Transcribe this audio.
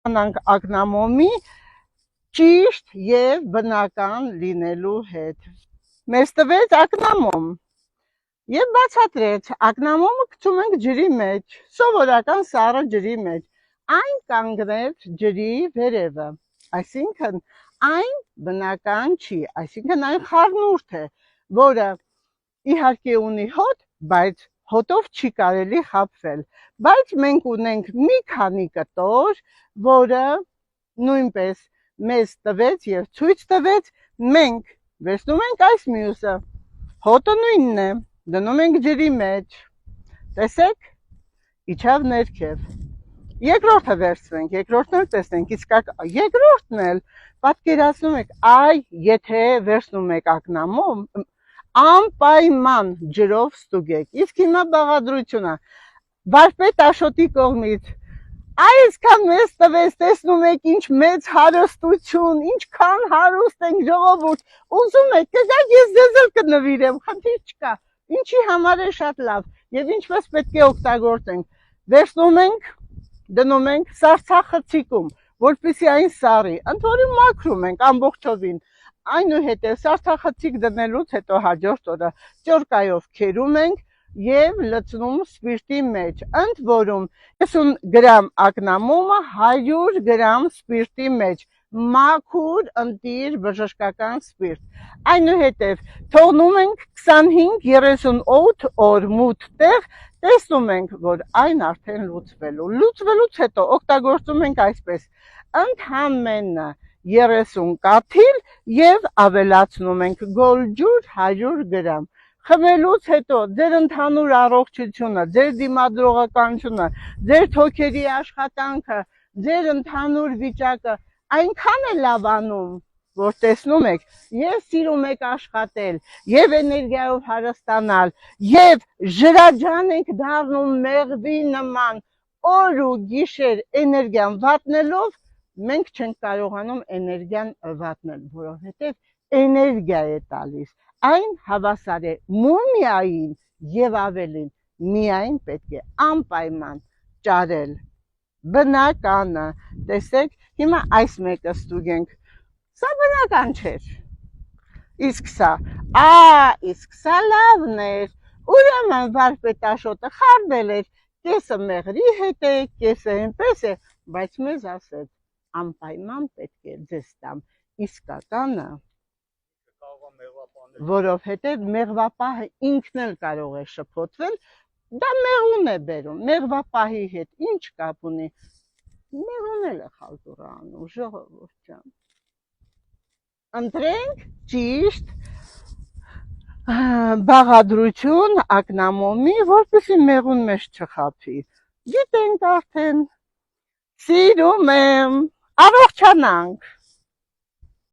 Անանք ակնամոմի ճիշտ եւ բնական լինելու հետ։ Մեզ տվեց ակնամոմ եւ բացատրեց, ակնամոմը գցում ենք ջրի մեջ, սովորական սառը ջրի մեջ, այն կանգնեց ջրի վերևը, այսինքն այն բնական չի, այսինքն այն խառնուրդ է, որը իհարկե ունի հոտ, բայց հոտով չի կարելի խաբվել, բայց մենք ունենք մի քանի կտոր, որը նույնպես մեզ տվեց եւ ցույց տվեց, մենք վերցնում ենք այս մյուսը, հոտը նույնն է, դնում ենք ջրի մեջ, տեսեք, իջավ ներքև, երկրորդը վերցնենք, երկրորդն էլ տեսնենք, իսկ երկրորդն էլ պատկերացնում եք, այ եթե վերցնում եք ակնամոմ, անպայման ջրով ստուգեք, իսկ հիմա բաղադրությունը, վարպետ Աշոտի կողմից, այսքան մեզ տվեց, տեսնում եք ինչ մեծ հարստություն, ինչքան հարուստ ենք ժողովուրդ, ուզում եք կգաք ես ձեզ էլ կնվիրեմ, խնդիր չկա, ինչի համար է շատ լավ եւ ինչպես պետք է օգտագործենք, վերցնում ենք, դնում ենք սառցախցիկում, որպեսզի այն սառի, ընդ որում մաքրում ենք ամբողջովին, այնուհետև սառցախցիկ դնելուց հետո հաջորդ օրը ճորկայով քերում ենք եւ լցնում սպիրտի մեջ, ընդ որում 30 գրամ ակնամոմը 100 գրամ սպիրտի մեջ, մաքուր ընտիր բժշկական սպիրտ, այնուհետև թողնում ենք 25-38 օր մութ տեղ, տեսնում ենք, որ այն արդեն լուծվելուց հետո օգտագործում ենք այսպես, ընդամենը 30 կաթիլ եւ ավելացնում ենք գոլջուր 100 գրամ, խմելուց հետո ձեր ընդհանուր առողջությունը, ձեր դիմադրողականությունը, ձեր թոքերի աշխատանքը, ձեր ընդհանուր վիճակը այնքան է լավանում, որ տեսնում եք, եւ սիրում եք աշխատել, եւ էներգիայով հարստանալ, եւ ժրաջան եք դառնում մեղվի նման, օր ու գիշեր էներգիան վատնելով, մենք չենք կարողանում էներգիան վատնել, որովհետև էներգիա է տալիս, այն հավասար է մումիային եւ ավելին, միայն պետք է անպայման ճարել, բնականը, տեսեք, հիմա այս մեկը ստուգենք, սա բնական չէր, իսկ սա լավն էր, ուրեմն վարպետ Աշոտը խառնել էր, կեսը մեղրի հետ է, կեսը այնպես է, բայց մեզ ասեց, անպայման պետք է ձեզ տամ իսկականը, որովհետև մեղվապահը ինքն էլ կարող է շփոթվել, դա մեղուն է բերում, մեղվապահի հետ ինչ կապ ունի, մեղուն էլ է խալտուրա անում, ժողովուրդ ջան, ընտրենք ճիշտ բաղադրություն ակնամոմի, որպեսզի մեղուն մեզ չխաբի, գիտենք արդեն, սիրում եմ, առողջանանք։